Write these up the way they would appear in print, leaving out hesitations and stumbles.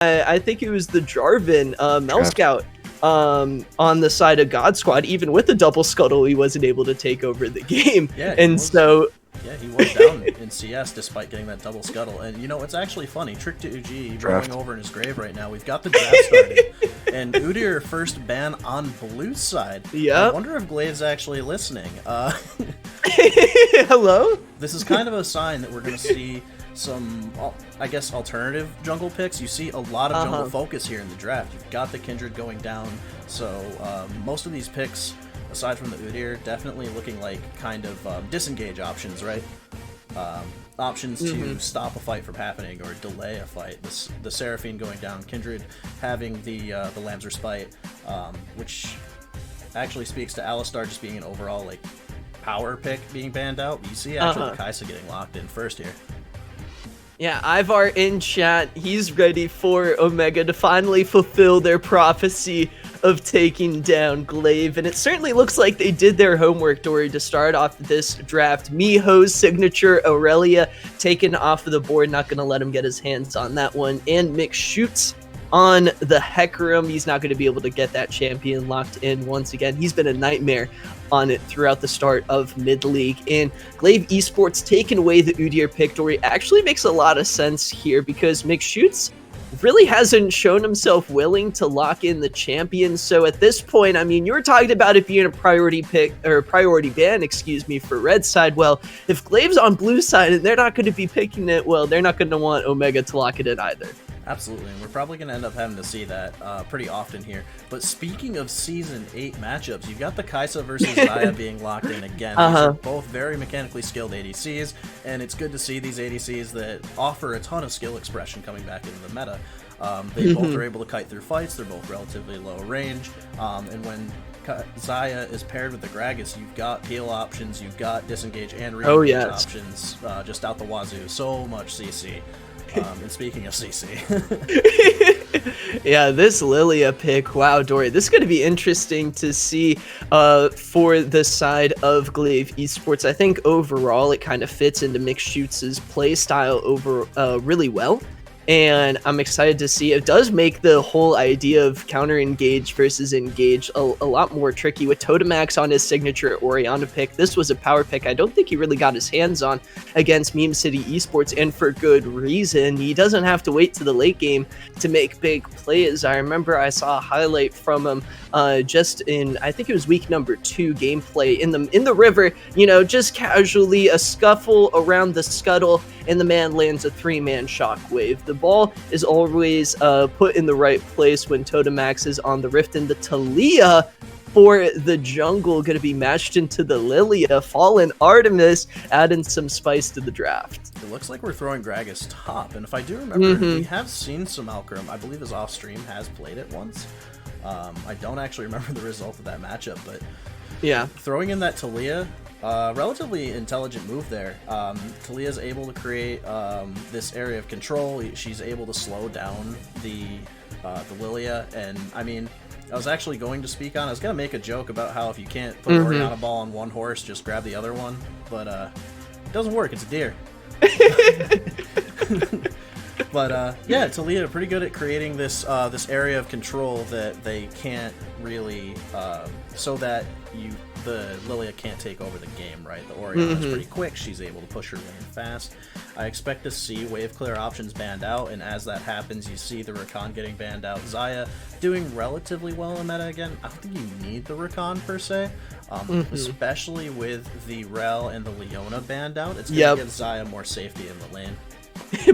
I think it was the Jarvan Mel Draft. Scout on the side of God Squad. Even with the double scuttle, he wasn't able to take over the game. Yeah, and so yeah, he was down in CS despite getting that double scuttle. And you know, it's actually funny. Trick to UG rolling over in his grave right now. We've got the draft started. And Udyr first ban on blue side. Yeah. I wonder if Glaive's actually listening. Hello? This is kind of a sign that we're going to see some, I guess, alternative jungle picks. You see a lot of jungle focus here in the draft. You've got the Kindred going down. So most of these picks, aside from the Udyr, definitely looking like kind of disengage options, right? Options to stop a fight from happening or delay a fight. The Seraphine going down, Kindred having the Lamb's Respite, which actually speaks to Alistar just being an overall like power pick being banned out. You see actually Kaisa getting locked in first here. Yeah, Ivar in chat, he's ready for Omega to finally fulfill their prophecy of taking down Glaive, and it certainly looks like they did their homework, Dory, to start off this draft. Miho's signature, Aurelia, taken off of the board, not going to let him get his hands on that one, and Mick shoots on the Hecarim. He's not going to be able to get that champion locked in once again. He's been a nightmare on it throughout the start of mid-league, and Glaive Esports taking away the Udyr pick. Dory actually makes a lot of sense here because Mick shoots really hasn't shown himself willing to lock in the champion. So at this point, I mean, you were talking about it being a priority pick or priority ban, excuse me, for red side. Well, if Glaive's on blue side and they're not going to be picking it, well, they're not going to want Omega to lock it in either. Absolutely, and we're probably going to end up having to see that pretty often here. But speaking of Season 8 matchups, you've got the Kaisa versus Xayah being locked in again. These are both very mechanically skilled ADCs, and it's good to see these ADCs that offer a ton of skill expression coming back into the meta. They both are able to kite through fights, they're both relatively low range, and when Xayah is paired with the Gragas, you've got peel options, you've got disengage and re-engage options just out the wazoo. So much CC. And speaking of CC. Yeah, this Lilia pick, wow, Dory, this is going to be interesting to see for the side of Glaive Esports. I think overall it kind of fits into Mick Shoots' play style really well. And I'm excited to see. It does make the whole idea of counter-engage versus engage a lot more tricky. With Totemax on his signature Orianna pick, this was a power pick I don't think he really got his hands on against Meme City Esports, and for good reason. He doesn't have to wait to the late game to make big plays. I remember I saw a highlight from him just in, I think it was week number 2 gameplay in the river, you know, just casually a scuffle around the scuttle, and the man lands a 3-man shockwave. The ball is always put in the right place when Totemax is on the rift, and the Talia for the jungle going to be matched into the Lilia. Fallen Artemis adding some spice to the draft. It looks like we're throwing Gragas top, and if I do remember, we have seen some Alcarum. I believe his off-stream has played it once. I don't actually remember the result of that matchup, but yeah, throwing in that Talia, relatively intelligent move there. Talia's able to create this area of control. She's able to slow down the Lilia, and I mean, I was actually going to speak on, I was going to make a joke about how if you can't put Orianna ball on one horse, just grab the other one, but it doesn't work, it's a deer. But yeah, Talia pretty good at creating this this area of control that they can't really, so that the Lilia can't take over the game, right? The Orianna's pretty quick, she's able to push her lane fast. I expect to see wave clear options banned out, and as that happens, you see the Rakan getting banned out. Xayah doing relatively well in meta again. I don't think you need the Rakan per se, especially with the Rel and the Leona banned out. It's going to give Xayah more safety in the lane.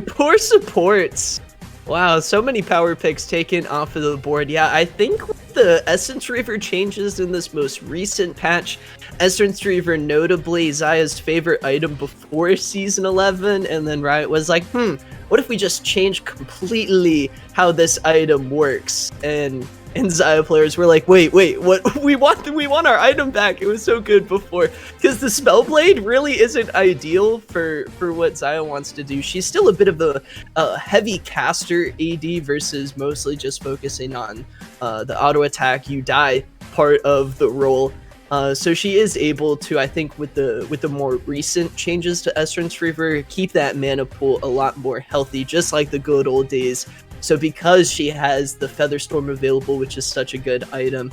Poor supports. Wow, so many power picks taken off of the board. Yeah, I think with the Essence Reaver changes in this most recent patch, Essence Reaver notably Xayah's favorite item before Season 11, and then Riot was like, what if we just change completely how this item works? And Xayah players were like, wait, what? We want our item back. It was so good before. Because the Spellblade really isn't ideal for what Xayah wants to do. She's still a bit of a heavy caster AD versus mostly just focusing on the auto attack, you die part of the role. So she is able to, I think, with the more recent changes to Essence Reaver, keep that mana pool a lot more healthy, just like the good old days So because she has the Featherstorm available, which is such a good item,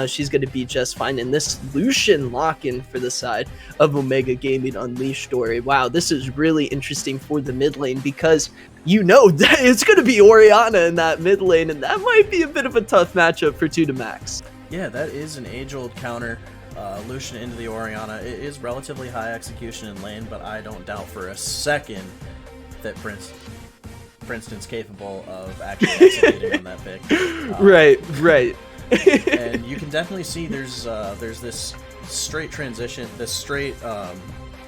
she's going to be just fine. And this Lucian lock-in for the side of Omega Gaming Unleashed, Dory. Wow, this is really interesting for the mid lane because that it's going to be Orianna in that mid lane, and that might be a bit of a tough matchup for 2 Yeah, that is an age-old counter. Lucian into the Orianna. It is relatively high execution in lane, but I don't doubt for a second that Princeton's capable of actually executing on that pick. Right. And you can definitely see there's this straight transition, this straight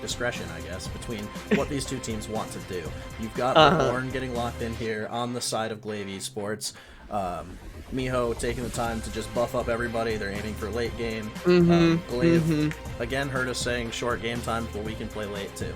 discretion, I guess, between what these two teams want to do. You've got Ornn getting locked in here on the side of Glaive Esports. Miho taking the time to just buff up everybody. They're aiming for late game. Glaive, again, heard us saying short game time, but we can play late too.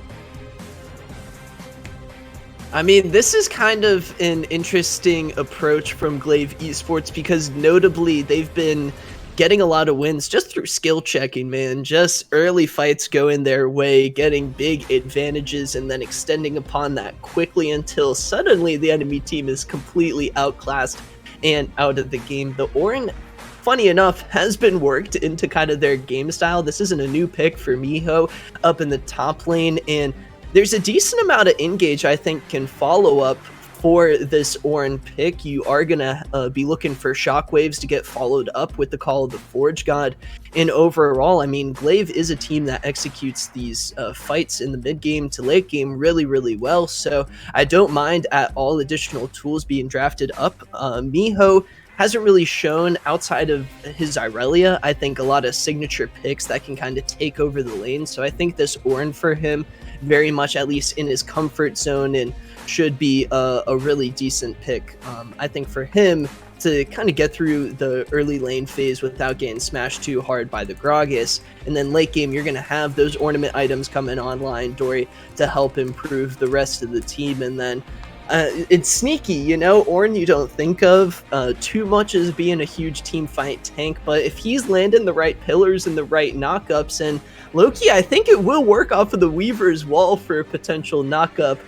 I mean, this is kind of an interesting approach from Glaive Esports because notably they've been getting a lot of wins just through skill checking, man. Just early fights going their way, getting big advantages, and then extending upon that quickly until suddenly the enemy team is completely outclassed and out of the game. The Ornn, funny enough, has been worked into kind of their game style. This isn't a new pick for Miho up in the top lane, and there's a decent amount of engage I think can follow up for this Ornn pick. You are going to be looking for shockwaves to get followed up with the Call of the Forge God. And overall, I mean, Glaive is a team that executes these fights in the mid game to late game really, really well. So I don't mind at all additional tools being drafted up. Miho hasn't really shown outside of his Irelia, I think, a lot of signature picks that can kind of take over the lane. So I think this Ornn for him very much at least in his comfort zone and should be a really decent pick. I think for him to kind of get through the early lane phase without getting smashed too hard by the Gragas, and then late game you're going to have those ornament items coming online, Dory, to help improve the rest of the team. And then it's sneaky, Ornn you don't think of too much as being a huge team fight tank, but if he's landing the right pillars and the right knockups, and Loki, I think it will work off of the Weaver's wall for a potential knockup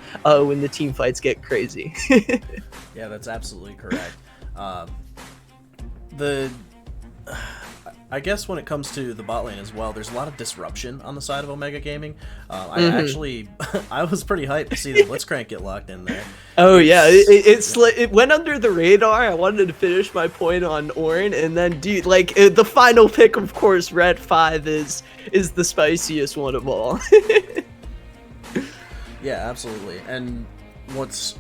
when the team fights get crazy. Yeah, that's absolutely correct. I guess when it comes to the bot lane as well, there's a lot of disruption on the side of Omega Gaming. I was pretty hyped to see the Blitzcrank get locked in there. Oh yeah, it went under the radar. I wanted to finish my point on Ornn, and then the final pick, of course, Red 5 is the spiciest one of all. Yeah, absolutely. And what's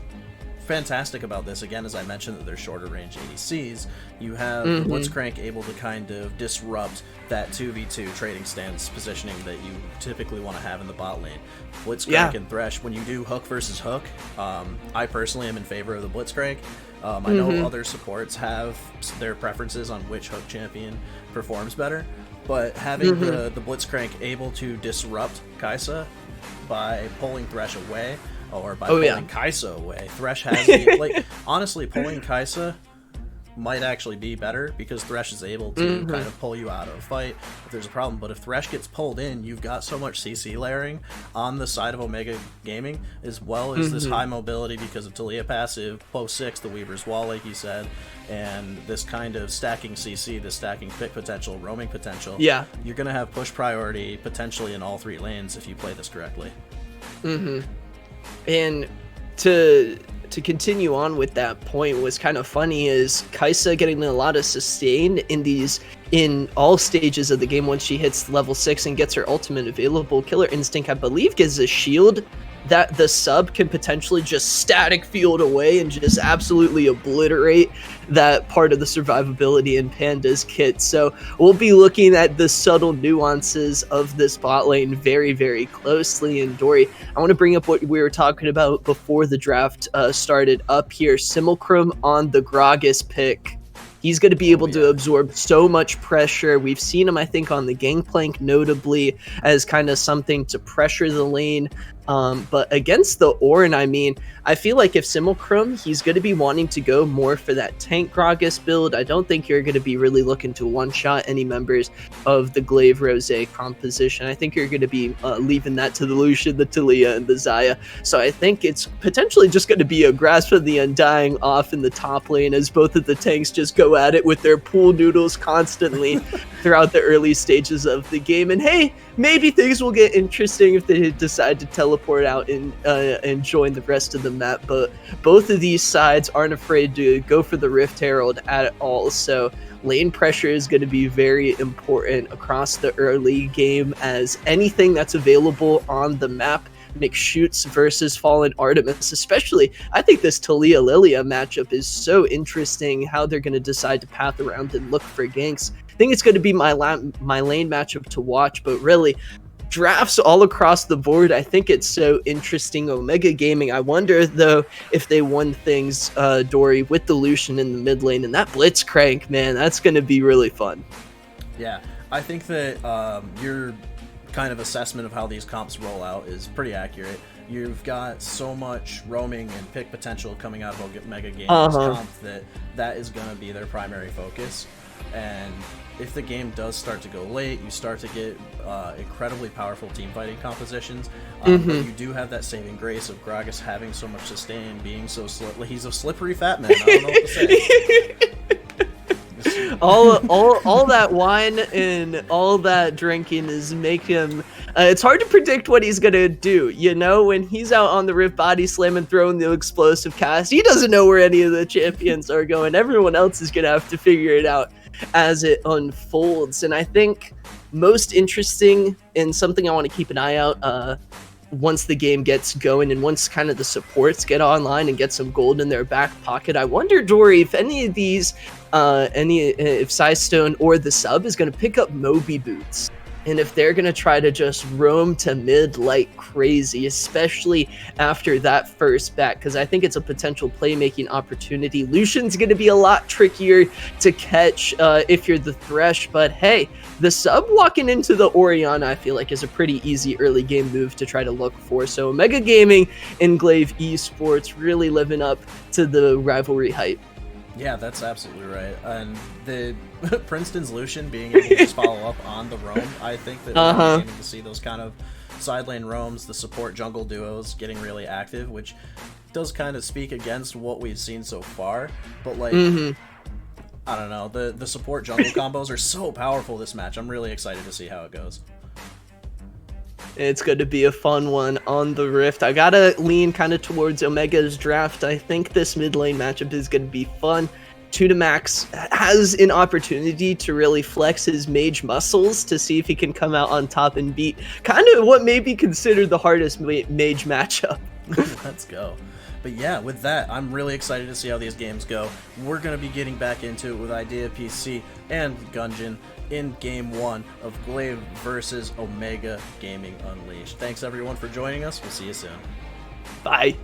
fantastic about this, again, as I mentioned, that they're shorter range ADCs, you have the Blitzcrank able to kind of disrupt that 2v2 trading stance positioning that you typically want to have in the bot lane. Blitzcrank and Thresh, when you do hook versus hook, I personally am in favor of the Blitzcrank. I know other supports have their preferences on which hook champion performs better, but having the Blitzcrank able to disrupt Kai'Sa by pulling Thresh away, or by pulling Kai'Sa away. Thresh has honestly, pulling Kai'Sa might actually be better because Thresh is able to kind of pull you out of a fight if there's a problem. But if Thresh gets pulled in, you've got so much CC layering on the side of Omega Gaming, as well as this high mobility because of Taliyah passive, Post 6, the Weaver's Wall, like you said, and this kind of stacking CC, the stacking pick potential, roaming potential. Yeah, you're going to have push priority potentially in all 3 lanes if you play this correctly. And to continue on with that point, what's kind of funny is Kai'Sa getting a lot of sustain in all stages of the game once she hits level 6 and gets her ultimate available. Killer Instinct, I believe, gives a shield that the sub can potentially just static field away and just absolutely obliterate that part of the survivability in Panda's kit. So we'll be looking at the subtle nuances of this bot lane very, very closely. And Dory, I want to bring up what we were talking about before the draft started up here. Simulacrum on the Gragas pick. He's going to be able to absorb so much pressure. We've seen him, I think, on the Gangplank, notably as kind of something to pressure the lane But against the Ornn, I mean, I feel like if Simulcrum, he's going to be wanting to go more for that tank Gragas build. I don't think you're going to be really looking to one-shot any members of the Glaive Rose composition. I think you're going to be leaving that to the Lucian, the Talia, and the Xayah. So I think it's potentially just going to be a Grasp of the Undying off in the top lane as both of the tanks just go at it with their pool noodles constantly throughout the early stages of the game. And hey, maybe things will get interesting if they decide to teleport out and join the rest of the map. But both of these sides aren't afraid to go for the Rift Herald at all. So lane pressure is going to be very important across the early game, as anything that's available on the map. McShoots versus Fallen Artemis, especially. I think this Talia Lilia matchup is so interesting, how they're going to decide to path around and look for ganks. I think it's going to be my lane matchup to watch, but really, drafts all across the board. I think it's so interesting. Omega Gaming, I wonder though if they won things, Dory, with the Lucian in the mid lane and that Blitzcrank, man, that's going to be really fun. Yeah, I think that your kind of assessment of how these comps roll out is pretty accurate. You've got so much roaming and pick potential coming out of Omega Gaming's comp that is going to be their primary focus. And if the game does start to go late, you start to get incredibly powerful team fighting compositions. But you do have that saving grace of Gragas having so much sustain, being so he's a slippery fat man. I don't know what to say. all that wine and all that drinking is make him it's hard to predict what he's gonna do, you know. When he's out on the Rift body slam and throwing the explosive cast, he doesn't know where any of the champions are going. Everyone else is gonna have to figure it out as it unfolds. And I think most interesting, and something I want to keep an eye out once the game gets going and once kind of the supports get online and get some gold in their back pocket, I wonder, Dory, if any of these if Systone or the sub is going to pick up Moby boots, and if they're going to try to just roam to mid like crazy, especially after that first back, because I think it's a potential playmaking opportunity. Lucian's going to be a lot trickier to catch if you're the Thresh, but hey, the sub walking into the Orianna, I feel like, is a pretty easy early game move to try to look for. So Omega Gaming and Glaive Esports really living up to the rivalry hype. Yeah, that's absolutely right. And the Princeton's Lucian being able to just follow up on the roam, I think that we're aiming to see those kind of side lane roams, the support jungle duos getting really active, which does kind of speak against what we've seen so far. But like, I don't know, the support jungle combos are so powerful this match. I'm really excited to see how it goes. It's going to be a fun one on the Rift. I gotta lean kind of towards Omega's draft. I think this mid lane matchup is going to be fun. Max has an opportunity to really flex his mage muscles to see if he can come out on top and beat kind of what may be considered the hardest mage matchup. Let's go. But yeah, with that, I'm really excited to see how these games go. We're going to be getting back into it with Idea PC and Gungeon in Game 1 of Glaive versus Omega Gaming Unleashed. Thanks everyone for joining us. We'll see you soon. Bye.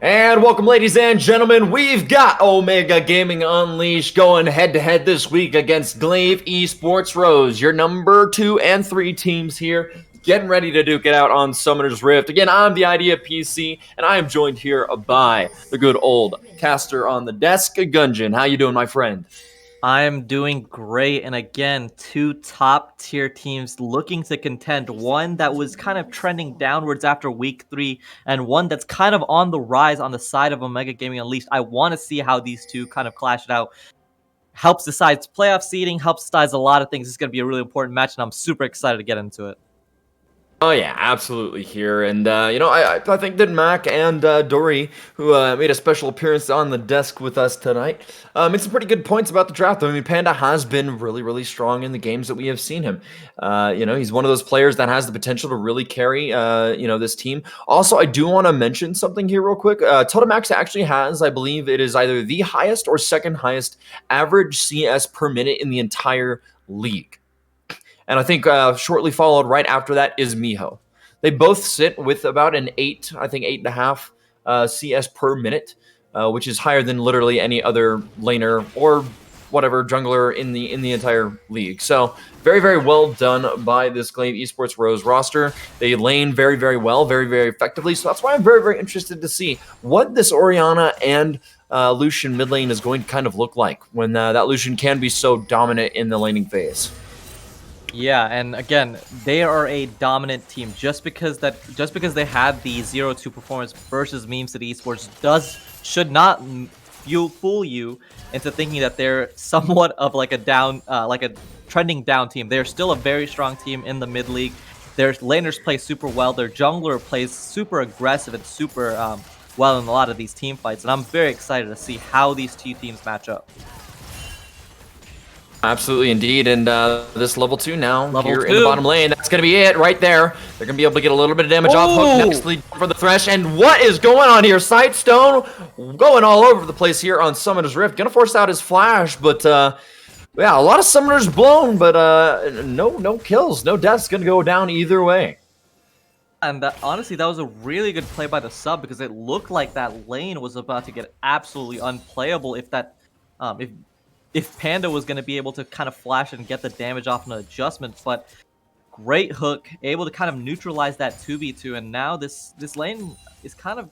And welcome, ladies and gentlemen. We've got Omega Gaming Unleashed going head-to-head this week against Glaive Esports Rose, your number 2 and 3 teams here, getting ready to duke it out on Summoner's Rift. Again, I'm the Idea PC, and I am joined here by the good old caster on the desk, Gungeon. How you doing, my friend? I am doing great, and again, 2 top-tier teams looking to contend. One that was kind of trending downwards after week 3, and one that's kind of on the rise on the side of Omega Gaming Unleashed. I want to see how these two kind of clash it out. Helps decide playoff seeding, helps decide a lot of things. It's going to be a really important match, and I'm super excited to get into it. Oh yeah, absolutely here, and I think that Mac and Dory, who made a special appearance on the desk with us tonight, made some pretty good points about the draft. I mean, Panda has been really strong in the games that we have seen him. He's one of those players that has the potential to really carry this team. Also, I do want to mention something here real quick. Totemax actually has, I believe, it is either the highest or second highest average CS per minute in the entire league. And I think shortly followed right after that is Miho. They both sit with about an 8.5 CS per minute, which is higher than literally any other laner or whatever jungler in the entire league. So very well done by this Glaive Esports Rose roster. They lane very well, very effectively. So that's why I'm very interested to see what this Orianna and Lucian mid lane is going to kind of look like when that Lucian can be so dominant in the laning phase. Yeah, and again, they are a dominant team. Just because they had the 0-2 performance versus Meme City Esports should not fool you into thinking that they're somewhat of like a trending down team. They're still a very strong team in the mid league. Their laners play super well. Their jungler plays super aggressive and super well in a lot of these team fights. And I'm very excited to see how these two teams match up. Absolutely, indeed, and this level 2 now Level in the bottom lane. That's going to be it right there. They're going to be able to get a little bit of damage off. Hook nicely for the Thresh, and what is going on here? Sightstone going all over the place here on Summoner's Rift. Going to force out his flash, but yeah, a lot of Summoners blown, but no kills, no deaths. Going to go down either way. And honestly, that was a really good play by the sub because it looked like that lane was about to get absolutely unplayable if Panda was going to be able to kind of flash and get the damage off an adjustment. But great hook, able to kind of neutralize that 2v2, and now this lane is kind of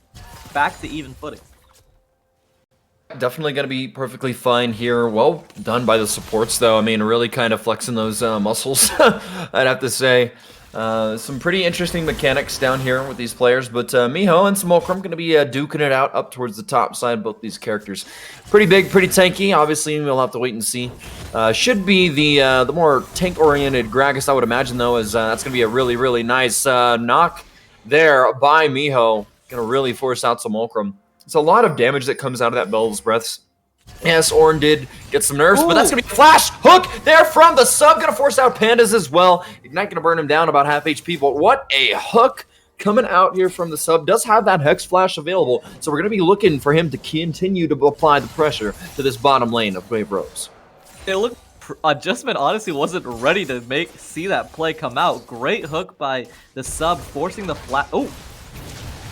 back to even footing. Definitely going to be perfectly fine here. Well done by the supports, though. I mean, really kind of flexing those muscles, I'd have to say. Some pretty interesting mechanics down here with these players, but Miho and Simulcrum going to be duking it out up towards the top side. Both these characters pretty big, pretty tanky. Obviously, we'll have to wait and see. Should be the more tank-oriented Gragas, I would imagine, though, as that's going to be a really nice knock there by Miho. Going to really force out Simulcrum. It's a lot of damage that comes out of that Bell's Breaths. Yes, Ornn did get some nerfs, but that's going to be a flash hook there from the sub. Going to force out Pandas as well. Ignite going to burn him down about half HP, but what a hook coming out here from the sub. Does have that Hex Flash available, so we're going to be looking for him to continue to apply the pressure to this bottom lane of Glaive Rose. It looked Adjustment honestly wasn't ready to see that play come out. Great hook by the sub, forcing the flash. Oh!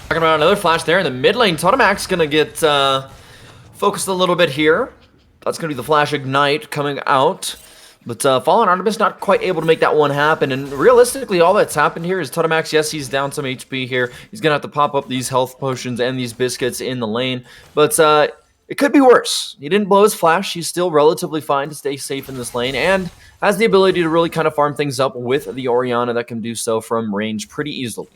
Talking about another flash there in the mid lane. Totemax going to get focused a little bit here. That's going to be the flash ignite coming out. But Fallen Artemis not quite able to make that one happen. And realistically, all that's happened here is Totemax, yes, he's down some HP here. He's going to have to pop up these health potions and these biscuits in the lane. But it could be worse. He didn't blow his flash. He's still relatively fine to stay safe in this lane. And has the ability to really kind of farm things up with the Orianna that can do so from range pretty easily.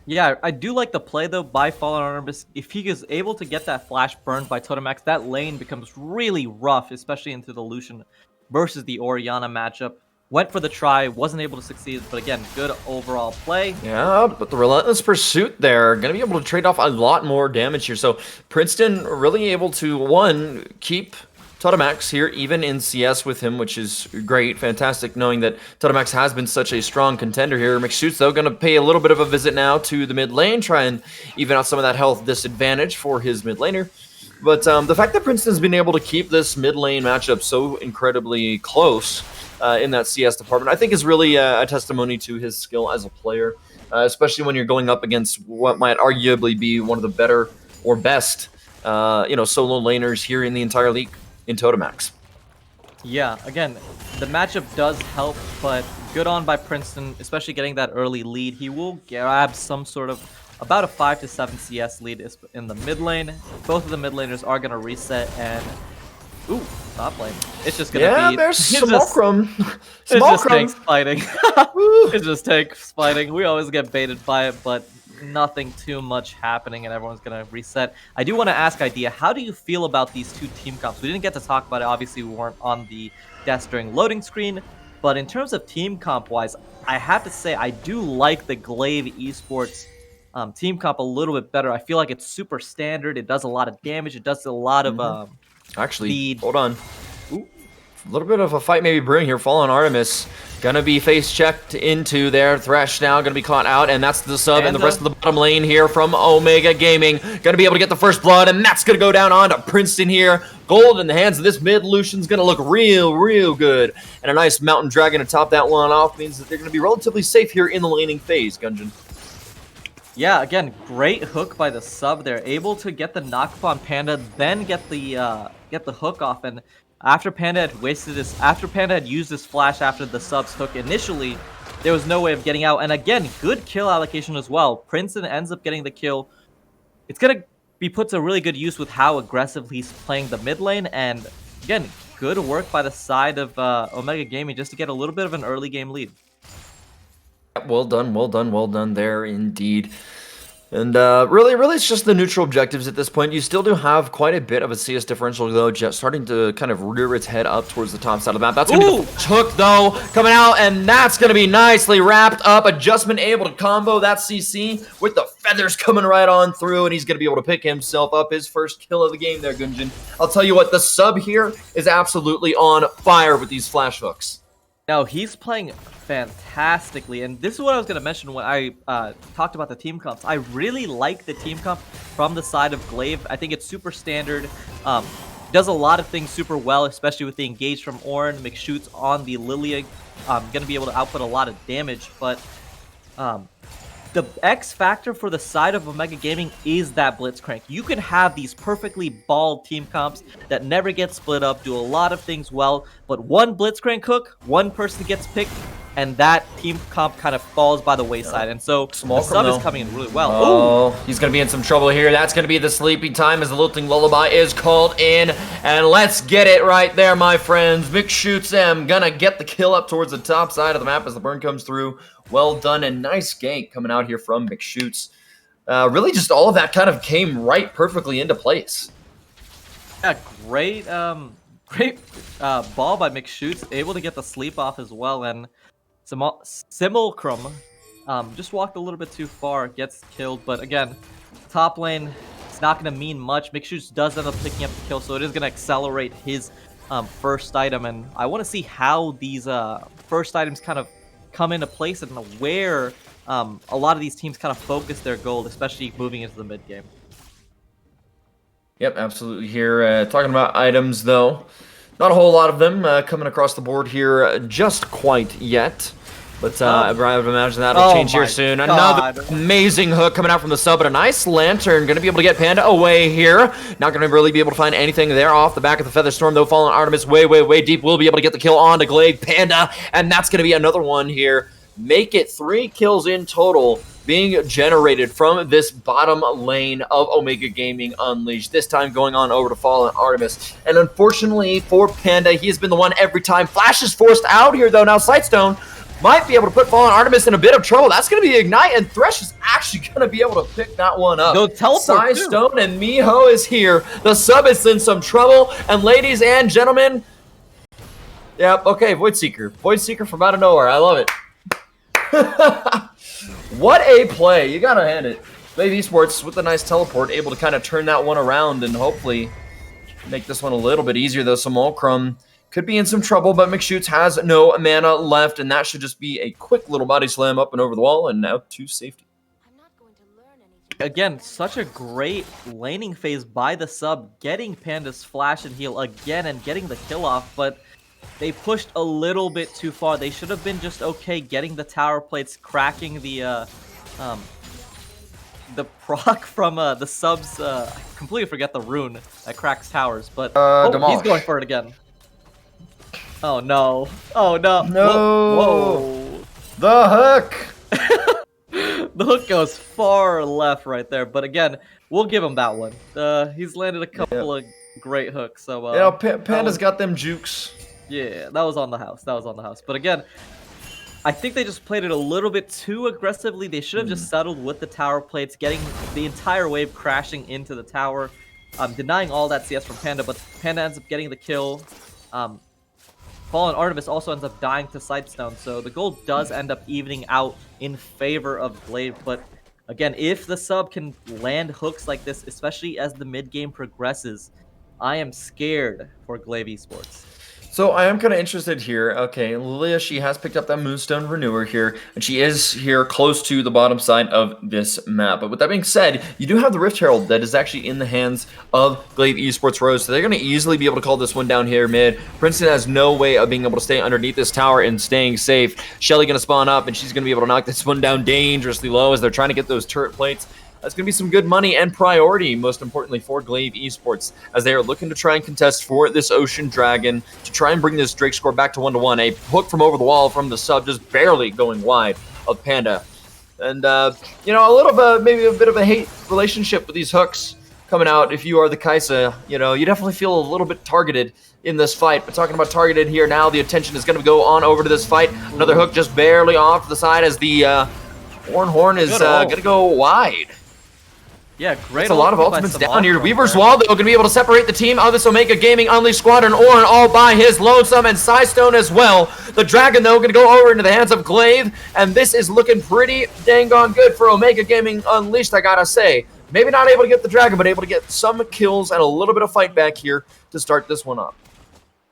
Yeah, I do like the play, though, by Fallen Artemis. If he is able to get that flash burned by Totemax, that lane becomes really rough, especially into the Lucian versus the Orianna matchup. Went for the try, wasn't able to succeed, but again, good overall play. Yeah, but the relentless pursuit there, going to be able to trade off a lot more damage here. So Princeton really able to, one, keep Totemax here, even in CS with him, which is great, fantastic, knowing that Totemax has been such a strong contender here. McShoot's, though, going to pay a little bit of a visit now to the mid lane, try and even out some of that health disadvantage for his mid laner. But the fact that Princeton's been able to keep this mid lane matchup so incredibly close in that CS department, I think is really a testimony to his skill as a player, especially when you're going up against what might arguably be one of the better or best, solo laners here in the entire league in Totemax. Yeah, again, the matchup does help, but good on by Princeton, especially getting that early lead. He will grab some sort of about a 5 to 7 CS lead in the mid lane. Both of the mid laners are going to reset, and ooh, top lane. It's just going to be... there's Smolcrum. It just takes fighting. It just takes fighting. We always get baited by it, but nothing too much happening, and everyone's going to reset. I do want to ask Idea, how do you feel about these two team comps? We didn't get to talk about it. Obviously, we weren't on the desk during loading screen, but in terms of team comp-wise, I have to say I do like the Glaive Esports team comp a little bit better. I feel like it's super standard. It does a lot of damage. It does a lot of Actually, hold on. Ooh, a little bit of a fight maybe brewing here. Fallen Artemis gonna be face checked into there. Thresh now gonna be caught out, and that's the sub and the rest of the bottom lane here from Omega Gaming. Gonna be able to get the first blood, and that's gonna go down onto Princeton here. Gold in the hands of this mid. Lucian's gonna look real good. And a nice Mountain Dragon to top that one off means that they're gonna be relatively safe here in the laning phase, Gungeon. Yeah, again, great hook by the sub. They're able to get the knock on Panda, then get the hook off. And after Panda had used his flash after the sub's hook initially, there was no way of getting out. And again, good kill allocation as well. Princeton ends up getting the kill. It's gonna be put to really good use with how aggressive he's playing the mid lane. And again, good work by the side of Omega Gaming just to get a little bit of an early game lead. Well done there indeed. And really, it's just the neutral objectives at this point. You still do have quite a bit of a CS differential, though, just starting to kind of rear its head up towards the top side of the map. That's going to be the hook, though, coming out, and that's going to be nicely wrapped up. Adjustment able to combo that CC with the feathers coming right on through, and he's going to be able to pick himself up his first kill of the game there, Gungeon. I'll tell you what, the sub here is absolutely on fire with these flash hooks. No, he's playing fantastically, and this is what I was going to mention when I talked about the team comps. I really like the team comp from the side of Glaive. I think it's super standard. Does a lot of things super well, especially with the engage from Ornn. McShoot's on the Lilia, going to be able to output a lot of damage, but the X factor for the side of Omega Gaming is that Blitzcrank. You can have these perfectly bald team comps that never get split up, do a lot of things well, but one Blitzcrank hook, one person gets picked, and that team comp kind of falls by the wayside. And so the sub is coming in really well. Oh, he's going to be in some trouble here. That's going to be the sleepy time as the Lilting Lullaby is called in. And let's get it right there, my friends. McShoots M going to get the kill up towards the top side of the map as the burn comes through. Well done and nice gank coming out here from McShoots. Really just all of that kind of came right perfectly into place. Yeah, great ball by McShoots, able to get the sleep off as well, and Simulcrum just walked a little bit too far, gets killed, but again, top lane, it's not going to mean much. McShoots does end up picking up the kill, so it is going to accelerate his first item, and I want to see how these first items kind of come into place and where a lot of these teams kind of focus their gold, especially moving into the mid game. Yep, absolutely here. Talking about items, though, not a whole lot of them coming across the board here just quite yet. But I would imagine that'll change here soon. God. Another amazing hook coming out from the sub, but a nice lantern. Going to be able to get Panda away here. Not going to really be able to find anything there off the back of the Feather Storm, though. Fallen Artemis way deep. Will be able to get the kill on to Glaive Panda, and that's going to be another one here. Make it 3 kills in total being generated from this bottom lane of Omega Gaming Unleashed. This time going on over to Fallen Artemis. And unfortunately for Panda, he has been the one every time. Flash is forced out here, though. Now Sightstone might be able to put Fallen Artemis in a bit of trouble. That's going to be Ignite, and Thresh is actually going to be able to pick that one up. No teleport, Sightstone and Miho is here. The sub is in some trouble. And ladies and gentlemen, yep, okay, Void Seeker. Void Seeker from out of nowhere. I love it. What a play. You gotta hand it. Glaive Esports with a nice teleport, able to kind of turn that one around and hopefully make this one a little bit easier, though. Simulcrum could be in some trouble, but McShoots has no mana left, and that should just be a quick little body slam up and over the wall, and now to safety. Again, such a great laning phase by the sub, getting Panda's flash and heal again and getting the kill off, but they pushed a little bit too far. They should have been just okay getting the tower plates, cracking the the proc from the subs. I completely forget the rune that cracks towers, but he's Demolish. going for it again. Oh no! Oh no! No! Whoa! The hook! The hook goes far left right there, but again, we'll give him that one. He's landed a couple of great hooks, so You know, Panda's got them jukes. yeah, that was on the house. That was on the house. But again, I think they just played it a little bit too aggressively. They should have just settled with the tower plates, getting the entire wave crashing into the tower, denying all that CS from Panda, but Panda ends up getting the kill. Fallen Artemis also ends up dying to Sightstone, so the gold does end up evening out in favor of Glaive. But again, if the sub can land hooks like this, especially as the mid game progresses, I am scared for Glaive Esports. So I am kind of interested here. Okay, Lilia, she has picked up that Moonstone Renewer here, and she is here close to the bottom side of this map. But with that being said, you do have the Rift Herald that is actually in the hands of Glaive Esports Rose, so they're going to easily be able to call this one down here mid. Princeton has no way of being able to stay underneath this tower and staying safe. Shelly going to spawn up, and she's going to be able to knock this one down dangerously low as they're trying to get those turret plates. That's going to be some good money and priority, most importantly, for Glaive Esports, as they are looking to try and contest for this Ocean Dragon to try and bring this Drake score back to 1-1. A hook from over the wall from the sub, just barely going wide of Panda. And, you know, a little bit, maybe a bit of a hate relationship with these hooks coming out. If you are the Kaisa, you know, you definitely feel a little bit targeted in this fight. But talking about targeted here now, the attention is going to go on over to this fight. Another hook just barely off to the side as the Horn is going to go wide. Yeah, great. It's a lot of ultimates down here. Weaver's Wall, though, going to be able to separate the team of this Omega Gaming Unleashed Squadron, Orin all by his lonesome, and Sightstone as well. The Dragon, though, going to go over into the hands of Glaive, and this is looking pretty dang on good for Omega Gaming Unleashed, I gotta say. Maybe not able to get the Dragon, but able to get some kills and a little bit of fight back here to start this one up.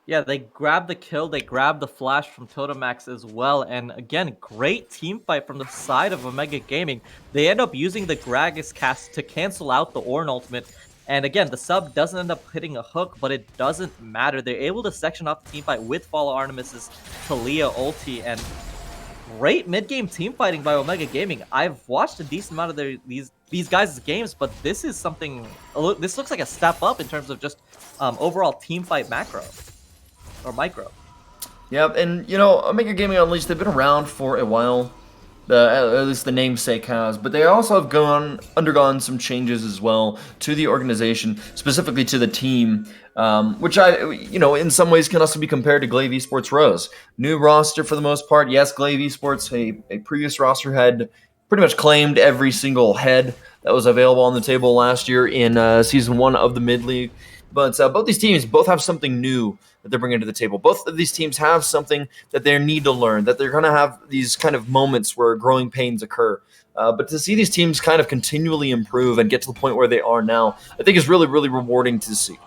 Yeah, they grabbed the kill, they grabbed the flash from Totemax as well, and again, great team fight from the side of Omega Gaming. They end up using the Gragas cast to cancel out the Ornn ultimate, and again, the sub doesn't end up hitting a hook, but it doesn't matter. They're able to section off the team fight with Fallen Artemis's Talia ulti, and great mid-game team fighting by Omega Gaming. I've watched a decent amount of these guys' games, but this is something, this looks like a step up in terms of just overall team fight macro. Or micro. Yep, and you know, Omega Gaming Unleashed, they've been around for a while. At least the namesake has, but they also have undergone some changes as well to the organization, specifically to the team, which you know, in some ways can also be compared to Glaive Esports Rose. New roster for the most part. Yes, Glaive Esports, a previous roster had pretty much claimed every single head that was available on the table last year in Season 1 of the Mid-League. But both these teams both have something new that they're bringing to the table. Both of these teams have something that they need to learn, that they're going to have these kind of moments where growing pains occur. But to see these teams kind of continually improve and get to the point where they are now, I think is really, really rewarding to see.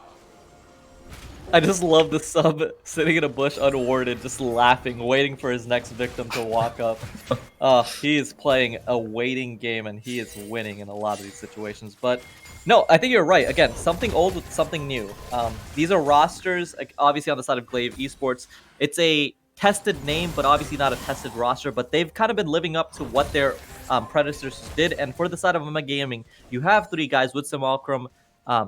I just love the sub sitting in a bush unwarded, just laughing, waiting for his next victim to walk up. He is playing a waiting game, and he is winning in a lot of these situations. But no, I think you're right. Again, something old with something new. These are rosters, obviously on the side of Glaive Esports. It's a tested name, but obviously not a tested roster. But they've kind of been living up to what their predecessors did. And for the side of Omega Gaming, you have three guys with Simulacrum,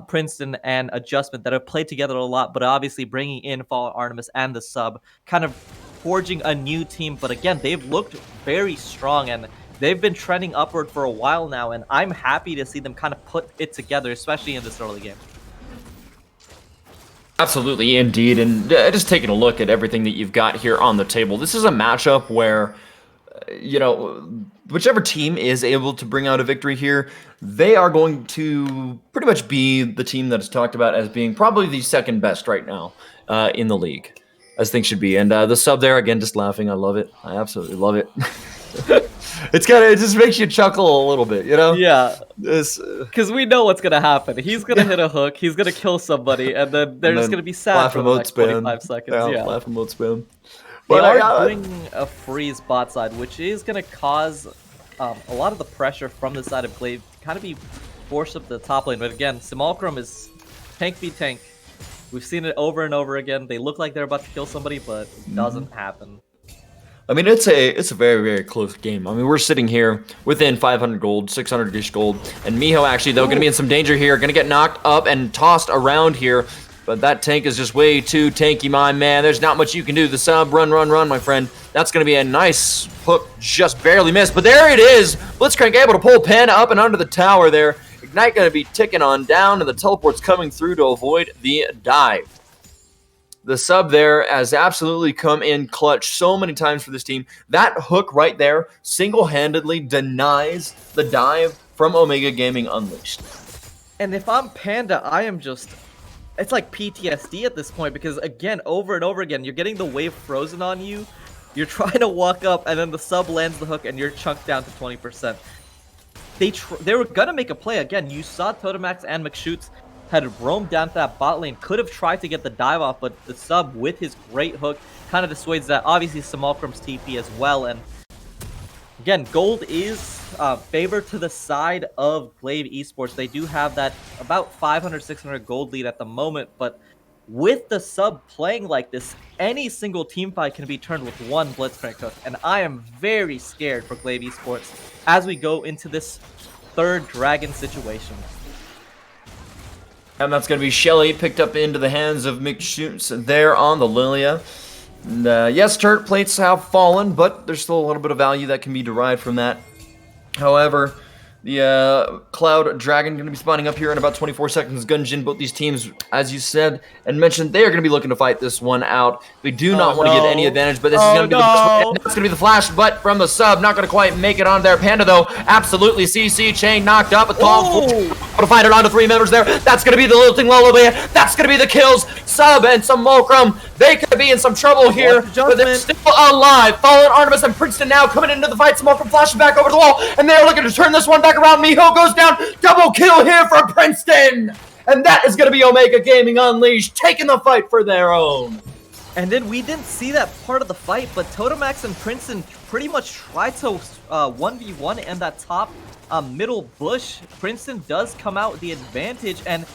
Princeton, and Adjustment that have played together a lot, but obviously bringing in Fallen Artemis and the sub, kind of forging a new team. But again, they've looked very strong, and they've been trending upward for a while now, and I'm happy to see them kind of put it together, especially in this early game. Absolutely, indeed. And just taking a look at everything that you've got here on the table, this is a matchup where, you know, whichever team is able to bring out a victory here, they are going to pretty much be the team that is talked about as being probably the second best right now in the league, as things should be. And the sub there, again, just laughing. I love it. I absolutely love it. It just makes you chuckle a little bit, you know? Yeah, because we know what's gonna happen. He's gonna hit a hook, he's gonna kill somebody, and then they're just gonna be sad for the next 25 seconds. Yeah, laugh emote spam. They are doing a freeze bot side, which is gonna cause a lot of the pressure from the side of Glaive to kind of be forced up the top lane. But again, Simulacrum is tank v tank. We've seen it over and over again. They look like they're about to kill somebody, but it doesn't happen. I mean, it's a very, very close game. I mean, we're sitting here within 500 gold, 600-ish gold, and Miho actually, though, going to be in some danger here. Going to get knocked up and tossed around here, but that tank is just way too tanky, my man. There's not much you can do. The sub, run, my friend. That's going to be a nice hook, just barely missed, but there it is. Blitzcrank able to pull Panda up and under the tower there. Ignite going to be ticking on down, and the teleport's coming through to avoid the dive. The sub there has absolutely come in clutch so many times for this team. That hook right there single-handedly denies the dive from Omega Gaming Unleashed. And if I'm Panda, I am just... It's like PTSD at this point because, again, over and over again, you're getting the wave frozen on you. You're trying to walk up, and then the sub lands the hook, and you're chunked down to 20%. They were going to make a play. Again, you saw Totemax and McShoots had roamed down to that bot lane, could have tried to get the dive off, but the sub with his great hook kind of dissuades that. Obviously, Simulcrum's TP as well, and again, gold is favored to the side of Glaive Esports. They do have that about 500, 600 gold lead at the moment, but with the sub playing like this, any single team fight can be turned with one Blitzcrank hook, and I am very scared for Glaive Esports as we go into this third dragon situation. And that's going to be Shelly picked up into the hands of McShoots there on the Lilia. And, yes, turret plates have fallen, but there's still a little bit of value that can be derived from that. However, the Cloud Dragon going to be spawning up here in about 24 seconds. Gunjin, both these teams, as you said and mentioned, they are going to be looking to fight this one out. We do not want to get any advantage, but this is going to be that's going to be the flash, but from the sub, not going to quite make it on there. Panda, though, absolutely CC chain knocked up. A to find it onto 3 members there. That's going to be the lilting lullaby. That's going to be the kills. Sub and some Mulcrum. They could be in some trouble here, but they're still alive. Fallen Artemis and Princeton now coming into the fight. Some Mulcrum flashes back over the wall, and they're looking to turn this one back around. Miho goes down. Double kill here for Princeton. And that is going to be Omega Gaming Unleashed, taking the fight for their own. And then we didn't see that part of the fight, but Totemax and Princeton pretty much tried to 1v1 in that top middle bush. Princeton does come out with the advantage, and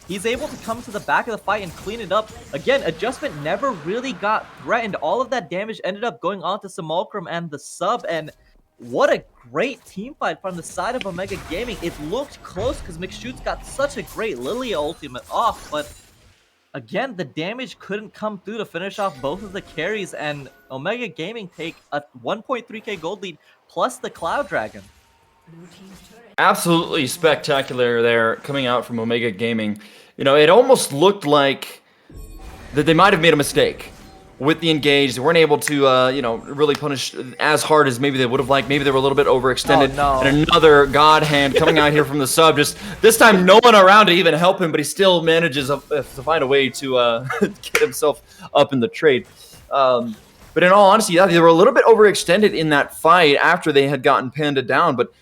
he's able to come to the back of the fight and clean it up. Again, adjustment never really got threatened. All of that damage ended up going on to Simulcrum and the sub, and what a great team fight from the side of Omega Gaming. It looked close because McShoots got such a great Lilia ultimate off, but again, the damage couldn't come through to finish off both of the carries, and Omega Gaming take a 1.3k gold lead plus the Cloud Dragon. Absolutely spectacular there coming out from Omega Gaming. You know, it almost looked like that they might have made a mistake with the engage. They weren't able to, you know, really punish as hard as maybe they would have liked. Maybe they were a little bit overextended. Oh, no. And another God hand coming out here from the sub. Just this time, no one around to even help him, but he still manages to find a way to get himself up in the trade. But in all honesty, yeah, they were a little bit overextended in that fight after they had gotten Panda down. But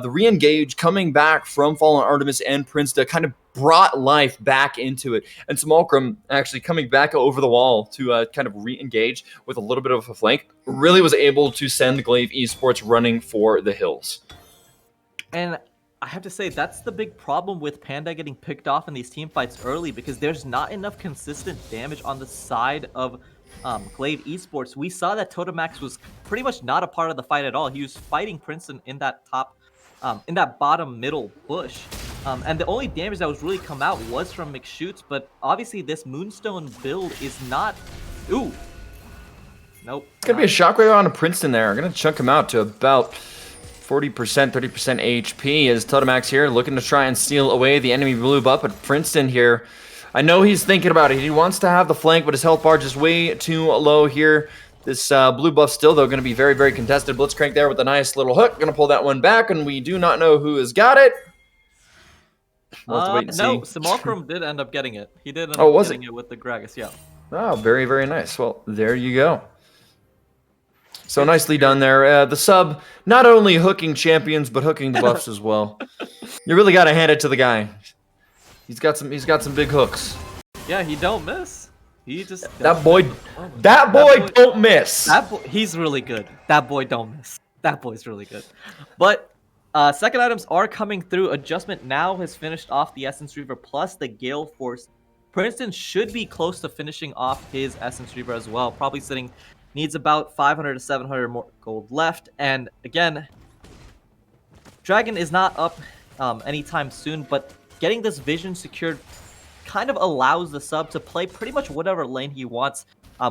the re-engage coming back from Fallen Artemis and Princeton kind of brought life back into it. And Simulcrum actually coming back over the wall to kind of re-engage with a little bit of a flank really was able to send Glaive Esports running for the hills. And I have to say, that's the big problem with Panda getting picked off in these team fights early, because there's not enough consistent damage on the side of Glaive Esports. We saw that Totemax was pretty much not a part of the fight at all. He was fighting Princeton in that in that bottom middle bush. And the only damage that was really come out was from McShoots, but obviously this Moonstone build is not... Ooh. Nope. It's going to be a shockwave on Princeton there. Going to chunk him out to about 40%, 30% HP as Totemax here looking to try and steal away the enemy blue buff, but Princeton here, I know he's thinking about it. He wants to have the flank, but his health bar just way too low here. This blue buff still, though, going to be very, very contested. Blitzcrank there with a nice little hook. Going to pull that one back, and we do not know who has got it. We'll have to wait and no, see. Simulcrum did end up getting it. He did end up getting it with the Gragas, yeah. Oh, very, very nice. Well, there you go. So nicely done there. The sub, not only hooking champions, but hooking the buffs as well. You really got to hand it to the guy. He's got some big hooks. Yeah, he don't miss. He just that boy don't miss. He's really good. That boy don't miss. That boy's really good. But second items are coming through. Adjustment now has finished off the Essence Reaver plus the Gale Force. Princeton should be close to finishing off his Essence Reaver as well. Probably sitting Needs about 500 to 700 more gold left. And again, Dragon is not up anytime soon, but getting this vision secured kind of allows the sub to play pretty much whatever lane he wants,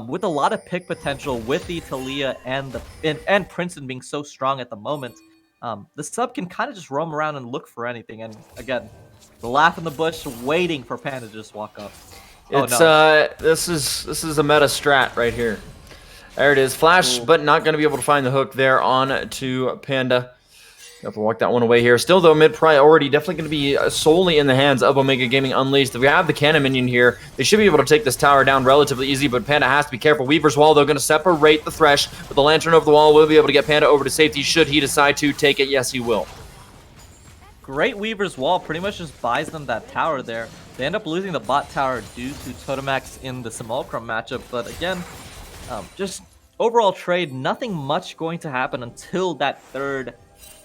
with a lot of pick potential with the Talia and Princeton being so strong at the moment. The sub can kind of just roam around and look for anything. And again, the laugh in the bush, waiting for Panda to just walk up. It's oh, no. This is a meta strat right here. There it is, flash, but not going to be able to find the hook there on to Panda. Have to walk that one away here. Still, though, mid priority definitely going to be solely in the hands of Omega Gaming Unleashed. If we have the cannon minion here, they should be able to take this tower down relatively easy, but Panda has to be careful. Weaver's Wall, though, going to separate the Thresh, but the Lantern over the wall will be able to get Panda over to safety should he decide to take it. Yes, he will. Great Weaver's Wall pretty much just buys them that tower there. They end up losing the bot tower due to Totomax in the Simulacrum matchup, but again, just overall trade, nothing much going to happen until that third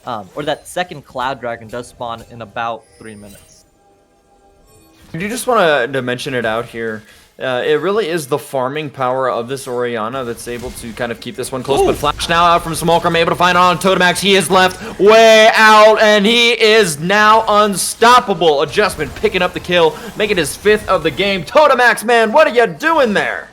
or that second Cloud Dragon does spawn in about 3 minutes. I do just want to mention it out here. It really is the farming power of this Orianna that's able to kind of keep this one close. Ooh. But Flash now out from Simulacrum, able to find on Totomax. He is left way out, and he is now unstoppable. Adjustment picking up the kill, making his 5th of the game. Totomax, man, what are you doing there?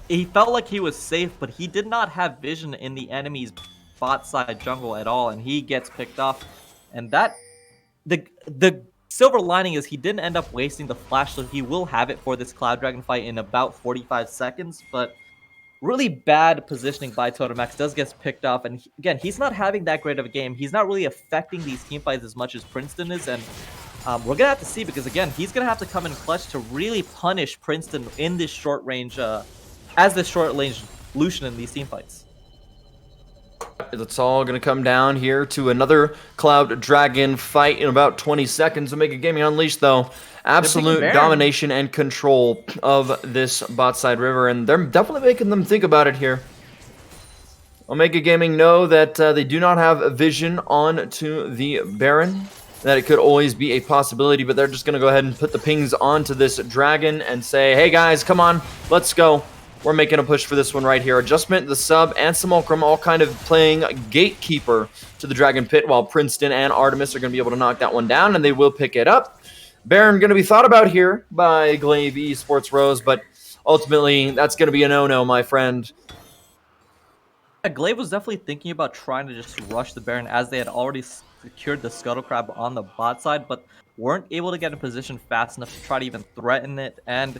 He felt like he was safe, but he did not have vision in the enemy's bot side jungle at all, and he gets picked off. And that the silver lining is he didn't end up wasting the flash, so he will have it for this Cloud Dragon fight in about 45 seconds. But really bad positioning by Totomax does get picked off, and again, he's not having that great of a game. He's not really affecting these team fights as much as Princeton is, and we're gonna have to see, because again, he's gonna have to come in clutch to really punish Princeton in this short range, as the short range Lucian in these team fights. It's all going to come down here to another Cloud Dragon fight in about 20 seconds. Omega Gaming Unleashed, though, absolute domination and control of this bot side river, and they're definitely making them think about it here. Omega Gaming know that they do not have a vision on to the Baron, that it could always be a possibility, but they're just going to go ahead and put the pings onto this dragon and say, hey guys, come on, let's go. We're making a push for this one right here. Adjustment, the sub, and Simulacrum all kind of playing gatekeeper to the Dragon Pit, while Princeton and Artemis are going to be able to knock that one down, and they will pick it up. Baron going to be thought about here by Glaive Esports Rose, but ultimately, that's going to be a no-no, my friend. Yeah, Glaive was definitely thinking about trying to just rush the Baron, as they had already secured the Scuttle Crab on the bot side, but weren't able to get in position fast enough to try to even threaten it. And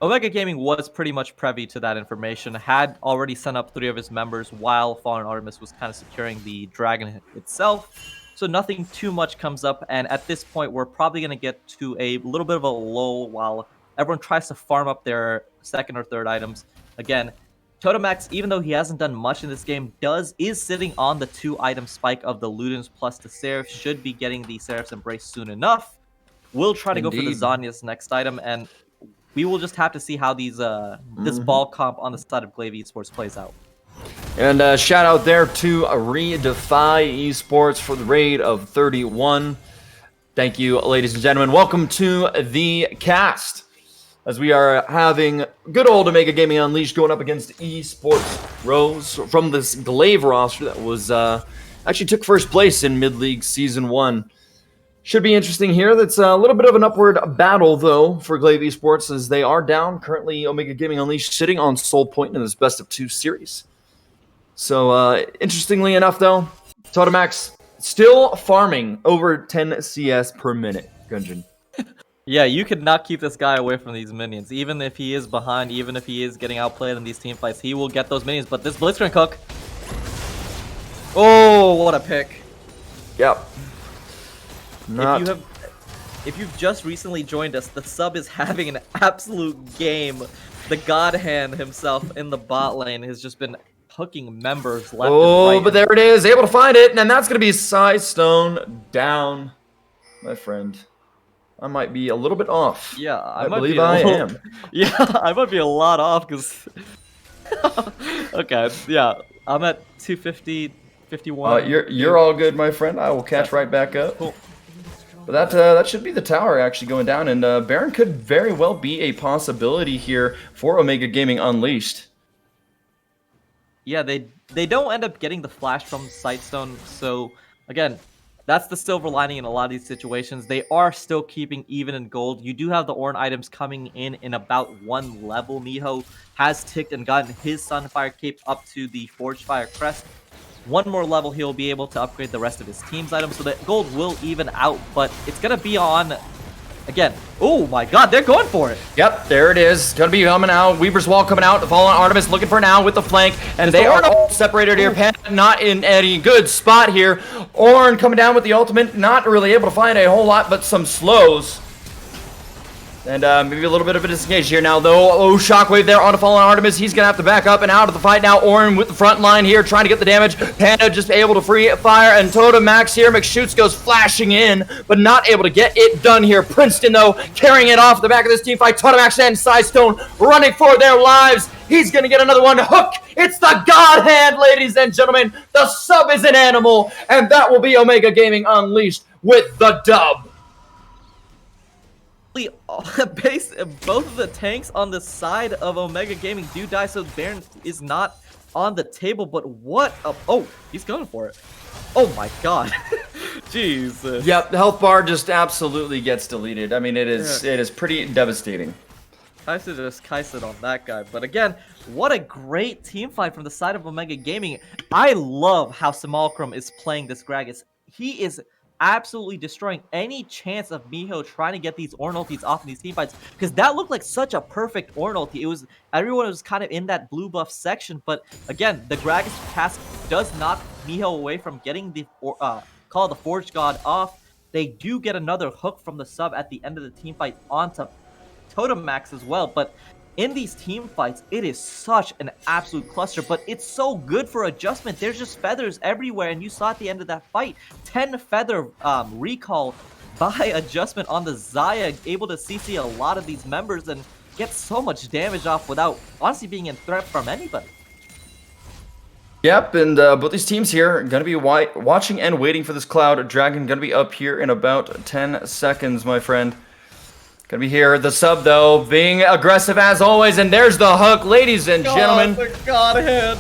Omega Gaming was pretty much privy to that information, had already sent up 3 of his members while Fallen Artemis was kind of securing the dragon itself. So nothing too much comes up, and at this point we're probably going to get to a little bit of a lull while everyone tries to farm up their second or third items. Again, Totomax, even though he hasn't done much in this game, is sitting on the 2-item spike of the Ludens plus the Seraph, should be getting the Seraph's Embrace soon enough. We'll try to go for the Zhonya's next item, and we will just have to see how these this ball comp on the side of Glaive Esports plays out. And shout out there to Redefy Esports for the raid of 31. Thank you, ladies and gentlemen. Welcome to the cast, as we are having good old Omega Gaming Unleashed going up against Esports Rose from this Glaive roster that was actually took first place in Mid-League Season 1. Should be interesting here. That's a little bit of an upward battle, though, for Glaive Esports, as they are down. Currently, Omega Gaming Unleashed sitting on Soul Point in this best-of-2 series. So, interestingly enough, though, Totomax still farming over 10 CS per minute, Gungeon. Yeah, you could not keep this guy away from these minions. Even if he is behind, even if he is getting outplayed in these team fights, he will get those minions. But this Blitzcrank hook... Oh, what a pick. Yep. If you've just recently joined us, the sub is having an absolute game. The God Hand himself in the bot lane has just been hooking members left and right. Oh, but there it is, able to find it, and that's going to be Stone down, my friend. I might be a little bit off. Yeah, I believe I am. Yeah, I might be a lot off, because... Okay, yeah, I'm at 250, 51. You're all good, my friend. I will catch right back up. Cool. But that should be the tower actually going down, and Baron could very well be a possibility here for Omega Gaming Unleashed. Yeah, they don't end up getting the flash from Sightstone, so again, that's the silver lining in a lot of these situations. They are still keeping even in gold. You do have the Ornn items coming in about 1 level. Miho has ticked and gotten his Sunfire Cape up to the Forged Fire Crest. 1 more level, he'll be able to upgrade the rest of his team's items, so that gold will even out, but it's going to be on, again, oh my god, they're going for it. Yep, there it is. Gonna be coming out. Weaver's Wall coming out. The Fallen Artemis looking for now with the flank, and they are all separated here. Panda not in any good spot here. Ornn coming down with the ultimate, not really able to find a whole lot, but some slows. And maybe a little bit of a disengage here now, though. Oh, Shockwave there onto Fallen Artemis. He's going to have to back up and out of the fight now. Ornn with the front line here, trying to get the damage. Panda just able to free fire, and Totem Max here. McShoots goes flashing in, but not able to get it done here. Princeton, though, carrying it off the back of this team fight. Totem Max and Sidestone running for their lives. He's going to get another one. Hook! It's the God Hand, ladies and gentlemen. The sub is an animal, and that will be Omega Gaming Unleashed with the dub. Both of the tanks on the side of Omega Gaming do die, so Baron is not on the table, but what a... Oh, he's going for it. Oh my god. Jesus. Yep, the health bar just absolutely gets deleted. I mean, it is pretty devastating. I should just Kaisen on that guy, but again, what a great team fight from the side of Omega Gaming. I love how Simulacrum is playing this Gragas. He is absolutely destroying any chance of Miho trying to get these Ornn ultis off in these teamfights, because that looked like such a perfect Ornn ulti. Everyone was kind of in that blue buff section, but again, the Gragas task does knock Miho away from getting the Call of the Forge God off. They do get another hook from the sub at the end of the teamfight onto Totem Max as well, but in these team fights, it is such an absolute cluster, but it's so good for adjustment. There's just feathers everywhere, and you saw at the end of that fight, 10 feather recall by adjustment on the Xayah, able to CC a lot of these members and get so much damage off without honestly being in threat from anybody. Yep, and both these teams here are going to be watching and waiting for this Cloud Dragon. Going to be up here in about 10 seconds, my friend. Gonna be here. The sub, though, being aggressive as always, and there's the hook, ladies and gentlemen. The God Hand.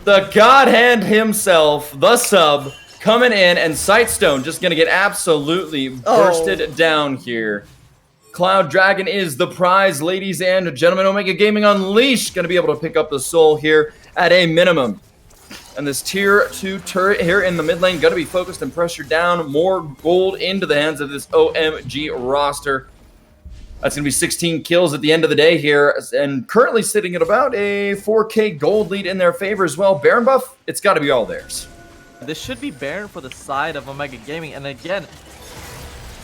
The God Hand himself, the sub, coming in, and Sightstone just gonna get absolutely bursted down here. Cloud Dragon is the prize, ladies and gentlemen. Omega Gaming Unleashed gonna be able to pick up the soul here at a minimum. And this tier 2 turret here in the mid lane gonna be focused and pressured down. More gold into the hands of this OMG roster. That's going to be 16 kills at the end of the day here, and currently sitting at about a 4K gold lead in their favor as well. Baron buff, it's got to be all theirs. This should be Baron for the side of Omega Gaming, and again,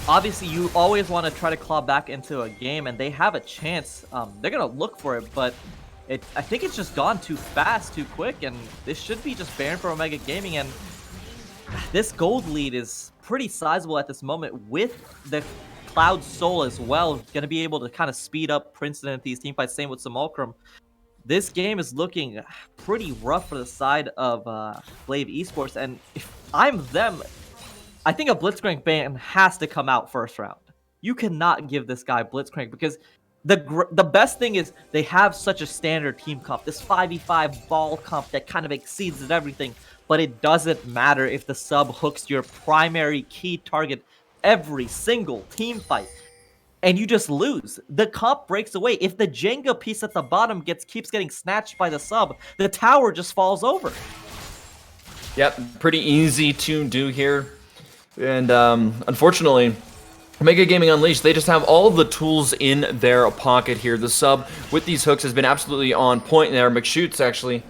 obviously you always want to try to claw back into a game, and they have a chance. They're going to look for it, but I think it's just gone too fast, too quick, and this should be just Baron for Omega Gaming, and this gold lead is pretty sizable at this moment with the Cloud Soul as well, going to be able to kind of speed up Princeton at these teamfights. Same with Simulacrum. This game is looking pretty rough for the side of Glaive Esports, and if I'm them, I think a Blitzcrank ban has to come out first round. You cannot give this guy Blitzcrank, because the best thing is they have such a standard team comp, this 5v5 ball comp that kind of exceeds at everything, but it doesn't matter if the sub hooks your primary key target every single team fight, and you just lose. The comp breaks away. If the Jenga piece at the bottom keeps getting snatched by the sub, the tower just falls over. Yep, pretty easy to do here. And unfortunately, Omega Gaming Unleashed, they just have all of the tools in their pocket here. The sub with these hooks has been absolutely on point there. McShoots actually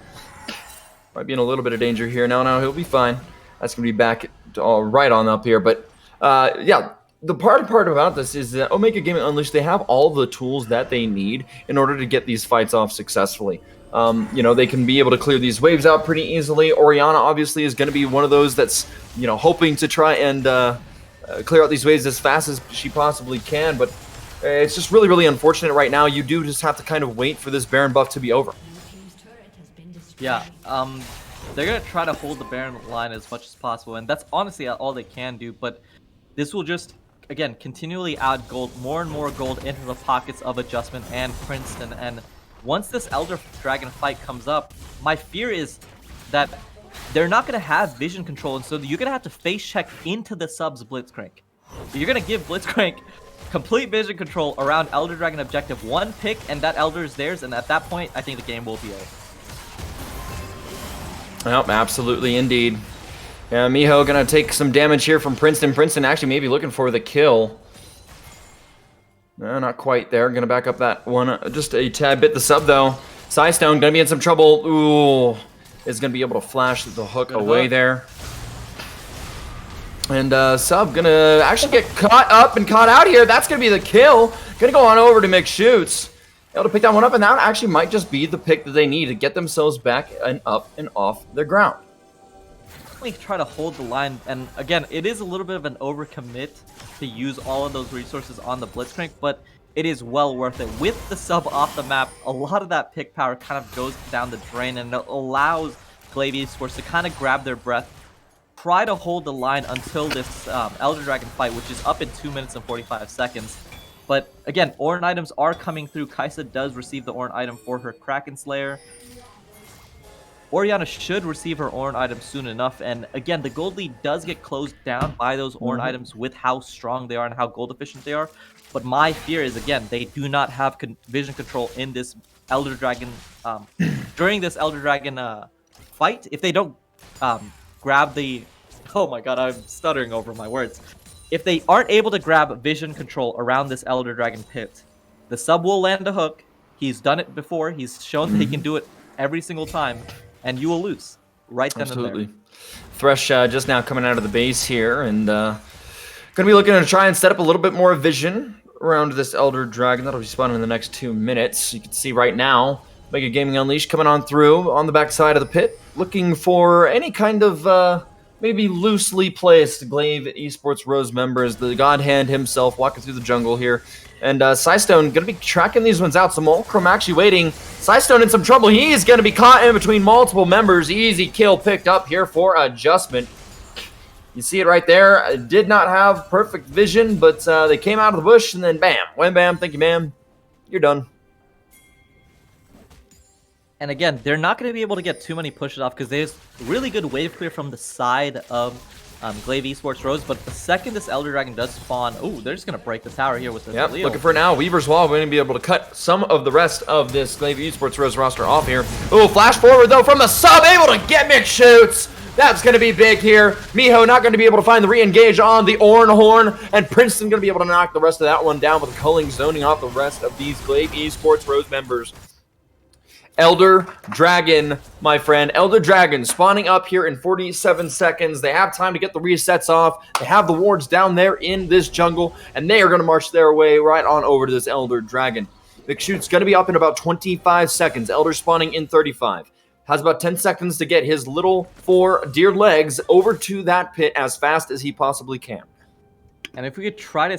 might be in a little bit of danger here. No, he'll be fine. That's going to be back right on up here, but yeah, the part about this is that Omega Gaming Unleashed, they have all the tools that they need in order to get these fights off successfully. You know, they can be able to clear these waves out pretty easily. Orianna obviously is going to be one of those that's, you know, hoping to try and clear out these waves as fast as she possibly can, but it's just really, really unfortunate right now. You do just have to kind of wait for this Baron buff to be over. Yeah, they're going to try to hold the Baron line as much as possible, and that's honestly all they can do, but this will just again, continually add gold, more and more gold into the pockets of Adjustment and Princeton. And once this Elder Dragon fight comes up, my fear is that they're not going to have vision control, and so you're going to have to face check into the subs Blitzcrank. You're going to give Blitzcrank complete vision control around Elder Dragon objective. One pick, and that Elder is theirs, and at that point, I think the game will be over. Well, absolutely, indeed. Yeah, Miho gonna take some damage here from Princeton. Princeton actually maybe looking for the kill. No, not quite there. Gonna back up that one just a tad bit. The sub, though. Sidestone gonna be in some trouble. Ooh. Is gonna be able to flash the hook away there. And Sub gonna actually get caught up and caught out here. That's gonna be the kill. Gonna go on over to McShoots. Able to pick that one up, and that actually might just be the pick that they need to get themselves back and up and off their ground. Try to hold the line, and again, it is a little bit of an overcommit to use all of those resources on the Blitzcrank, but it is well worth it. With the sub off the map, a lot of that pick power kind of goes down the drain, and it allows Glaive Esports to kind of grab their breath, try to hold the line until this Elder Dragon fight, which is up in 2 minutes and 45 seconds. But again, Ornn items are coming through. Kaisa does receive the Ornn item for her Kraken Slayer. Orianna should receive her Ornn item soon enough, and again, the gold lead does get closed down by those Ornn items with how strong they are and how gold efficient they are. But my fear is, again, they do not have vision control in this Elder Dragon, during this Elder Dragon fight. If they don't grab the... Oh my god, I'm stuttering over my words. If they aren't able to grab vision control around this Elder Dragon pit, the sub will land a hook. He's done it before. He's shown that he can do it every single time. And you will lose right then and there. Thresh just now coming out of the base here, and going to be looking to try and set up a little bit more vision around this Elder Dragon. That'll be spawning in the next 2 minutes. You can see right now, Mega Gaming Unleashed coming on through on the back side of the pit, looking for any kind of maybe loosely placed Glaive Esports Rose members. The God Hand himself walking through the jungle here. And Sidestone going to be tracking these ones out. So Mulcrum actually waiting. Sidestone in some trouble. He's going to be caught in between multiple members. Easy kill picked up here for Adjustment. You see it right there. Did not have perfect vision, but they came out of the bush and then bam. Wham bam. Thank you, ma'am. You're done. And again, they're not going to be able to get too many pushes off because there's really good wave clear from the side of Glaive Esports Rose, but the second this Elder Dragon does spawn, ooh, they're just going to break the tower here with this Leo. Looking for now. Weaver's Wall going to be able to cut some of the rest of this Glaive Esports Rose roster off here. Ooh, flash forward though from the sub, able to get McShoots. That's going to be big here. Miho not going to be able to find the re-engage on the Ornn Horn, and Princeton going to be able to knock the rest of that one down with culling, zoning off the rest of these Glaive Esports Rose members. Elder Dragon, my friend. Elder Dragon spawning up here in 47 seconds. They have time to get the resets off. They have the wards down there in this jungle, and they are going to march their way right on over to this Elder Dragon. McShoot's going to be up in about 25 seconds. Elder spawning in 35. Has about 10 seconds to get his little 4 deer legs over to that pit as fast as he possibly can. And if we could try to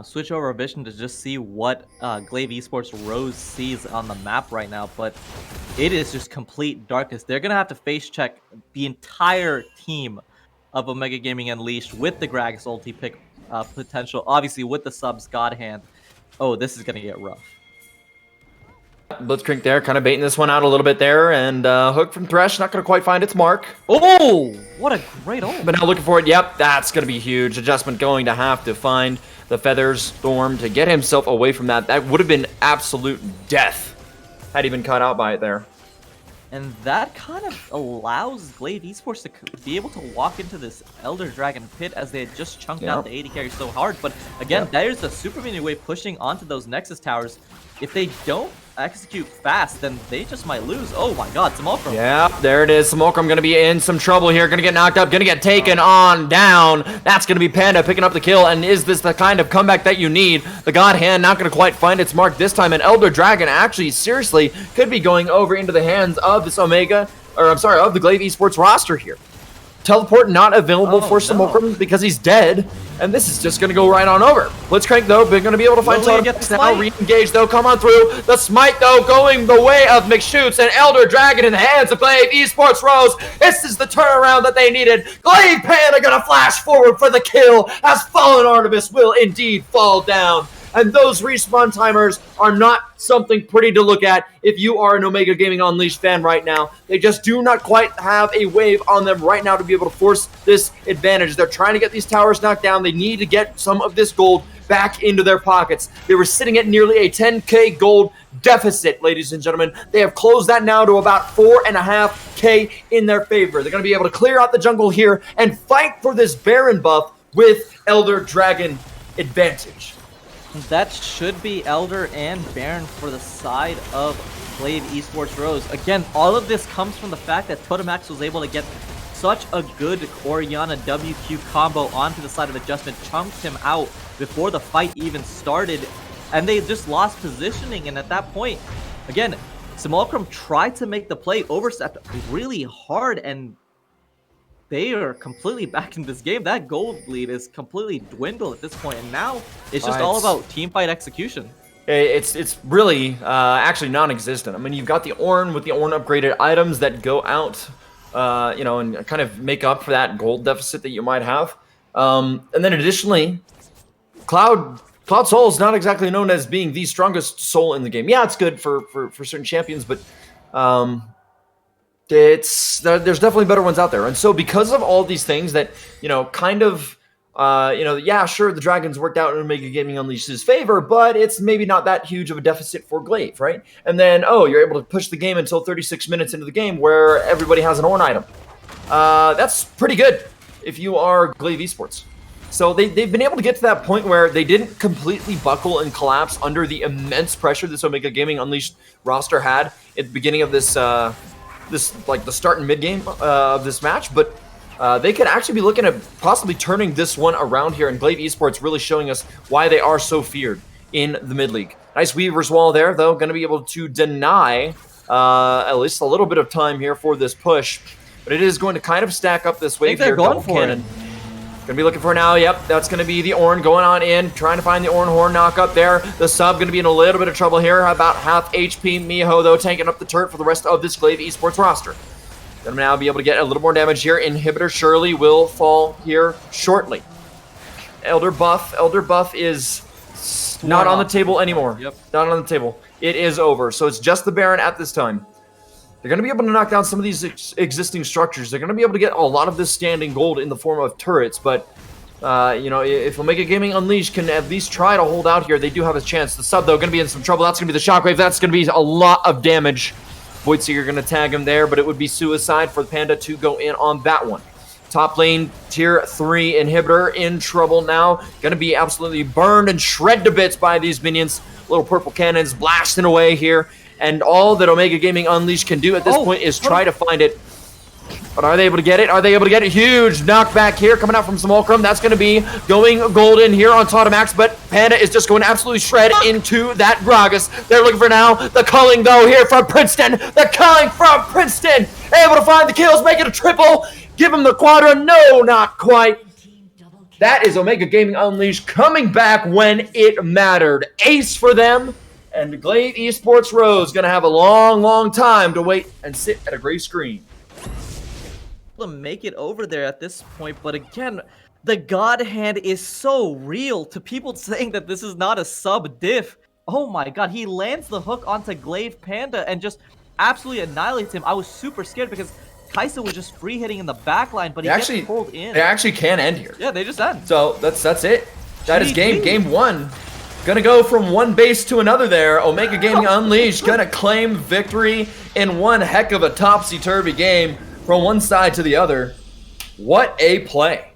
switch over a vision to just see what Glaive Esports Rose sees on the map right now, but it is just complete darkness. They're going to have to face check the entire team of Omega Gaming Unleashed with the Gragas ulti pick potential, obviously with the subs God Hand. Oh, this is going to get rough. Blitzcrank there, kind of baiting this one out a little bit there, and hook from Thresh, not going to quite find its mark. Oh, what a great ult. But now looking for it, yep, that's going to be huge. Adjustment going to have to find the Feathers Storm to get himself away from that. That would have been absolute death had he been caught out by it there. And that kind of allows Glaive Esports to be able to walk into this Elder Dragon pit as they had just chunked out the AD carry so hard. But again, there's the Super Minion Wave pushing onto those Nexus towers. If they don't execute fast, then they just might lose. Oh my god, Simulcrum. Yeah, there it is. Simulcrum going to be in some trouble here. Going to get knocked up. Going to get taken on down. That's going to be Panda picking up the kill. And is this the kind of comeback that you need? The God Hand not going to quite find its mark this time. And Elder Dragon actually, seriously, could be going over into the hands of this Omega, or I'm sorry, of the Glaive Esports roster here. Teleport not available for no. Simulacrum because he's dead, and this is just going to go right on over. Blitzcrank, though, they're going to be able to find Lily Totem gets the now. smite. Re-engage, though, come on through. The Smite, though, going the way of McShoots and Elder Dragon in the hands of Glaive Esports Rose. This is the turnaround that they needed. Glaive Panda going to flash forward for the kill as Fallen Artemis will indeed fall down. And those respawn timers are not something pretty to look at if you are an Omega Gaming Unleashed fan right now. They just do not quite have a wave on them right now to be able to force this advantage. They're trying to get these towers knocked down. They need to get some of this gold back into their pockets. They were sitting at nearly a 10k gold deficit, ladies and gentlemen. They have closed that now to about 4.5k in their favor. They're going to be able to clear out the jungle here and fight for this Baron buff with Elder Dragon advantage. That should be Elder and Baron for the side of Glaive Esports Rose. Again, all of this comes from the fact that Totemax was able to get such a good Orianna WQ combo onto the side of Adjustment, chunked him out before the fight even started, and they just lost positioning. And at that point, again, Simulacrum tried to make the play, overstepped really hard, and they are completely back in this game. That gold lead is completely dwindled at this point, and now it's just all about teamfight execution. It's really actually non-existent. I mean, you've got the Ornn with the Ornn upgraded items that go out, you know, and kind of make up for that gold deficit that you might have. And then additionally, Cloud Soul is not exactly known as being the strongest soul in the game. Yeah, it's good for certain champions, but there's definitely better ones out there. And so because of all these things that, you know, kind of, you know, yeah, sure, the Dragons worked out in Omega Gaming Unleashed's favor, but it's maybe not that huge of a deficit for Glaive, right? And then, oh, you're able to push the game until 36 minutes into the game where everybody has an Ornn item. That's pretty good if you are Glaive Esports. So they've been able to get to that point where they didn't completely buckle and collapse under the immense pressure this Omega Gaming Unleashed roster had at the beginning of this, like the start and mid game of this match, but they could actually be looking at possibly turning this one around here, and Glaive Esports really showing us why they are so feared in the mid league. Nice Weaver's Wall there, though, going to be able to deny at least a little bit of time here for this push, but it is going to kind of stack up this wave here. Going for it. Gonna be looking for now. Yep, that's gonna be the Ornn going on in, trying to find the Ornn horn knock up there. The sub gonna be in a little bit of trouble here. About half HP. Miho though tanking up the turret for the rest of this Glaive Esports roster. Gonna now be able to get a little more damage here. Inhibitor surely will fall here shortly. Elder buff is not on the table anymore. Yep. Not on the table. It is over. So it's just the Baron at this time. They're going to be able to knock down some of these existing structures. They're going to be able to get a lot of this standing gold in the form of turrets, but, you know, if Omega Gaming Unleashed can at least try to hold out here, they do have a chance. The sub, though, going to be in some trouble. That's going to be the Shockwave. That's going to be a lot of damage. Voidseeker going to tag him there, but it would be suicide for the Panda to go in on that one. Top lane, tier 3 inhibitor in trouble now. Going to be absolutely burned and shred to bits by these minions. Little purple cannons blasting away here. And all that Omega Gaming Unleashed can do at this point is try to find it. But are they able to get it? Are they able to get it? Huge knockback here coming out from Simulacrum. That's going to be going golden here on Totemax, but Panda is just going to absolutely shred into that Gragas. They're looking for now the culling, though, here from Princeton. The culling from Princeton. Able to find the kills, make it a triple. Give him the quadra. No, not quite. That is Omega Gaming Unleashed coming back when it mattered. Ace for them. And Glaive Esports Rose going to have a long, long time to wait and sit at a gray screen. To make it over there at this point, but again, the God Hand is so real to people saying that this is not a sub diff. Oh my god, he lands the hook onto Glaive Panda and just absolutely annihilates him. I was super scared because Kaisa was just free hitting in the backline, but he gets pulled in. They actually can end here. Yeah, they just end. So that's it. That is game one. Gonna go from one base to another there. Omega Gaming Unleashed gonna claim victory in one heck of a topsy-turvy game from one side to the other. What a play.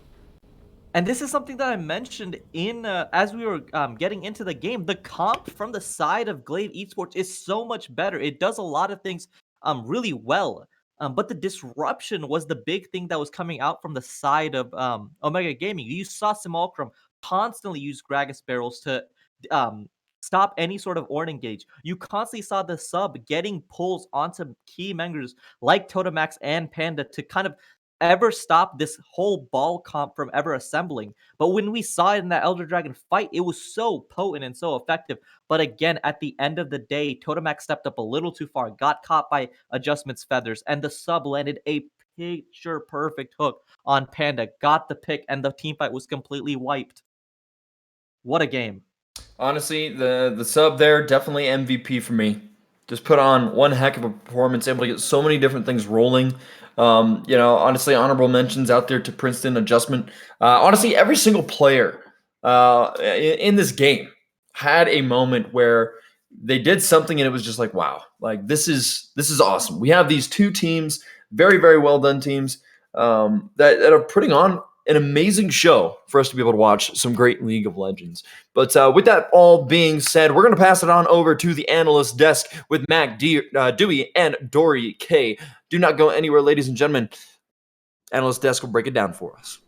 And this is something that I mentioned in as we were getting into the game. The comp from the side of Glaive Esports is so much better. It does a lot of things really well. But the disruption was the big thing that was coming out from the side of Omega Gaming. You saw Simulacrum constantly use Gragas barrels to stop any sort of Ornn engage. You constantly saw the sub getting pulls onto key members like Totemax and Panda to kind of ever stop this whole ball comp from ever assembling. But when we saw it in that Elder Dragon fight, it was so potent and so effective. But again, at the end of the day, Totomak stepped up a little too far, got caught by Adjustment's feathers, and the sub landed a picture perfect hook on Panda, got the pick, and the team fight was completely wiped. What a game. Honestly, the sub there, definitely MVP for me. Just put on one heck of a performance, able to get so many different things rolling. Honestly, honorable mentions out there to Princeton, Adjustment. Honestly, every single player in this game had a moment where they did something and it was just like, wow, like this is awesome. We have these two teams, very, very well done teams, that are putting on an amazing show for us to be able to watch some great League of Legends. But with that all being said, we're going to pass it on over to the analyst desk with Mac Dewey and Dory K. Do not go anywhere, ladies and gentlemen. Analyst desk will break it down for us.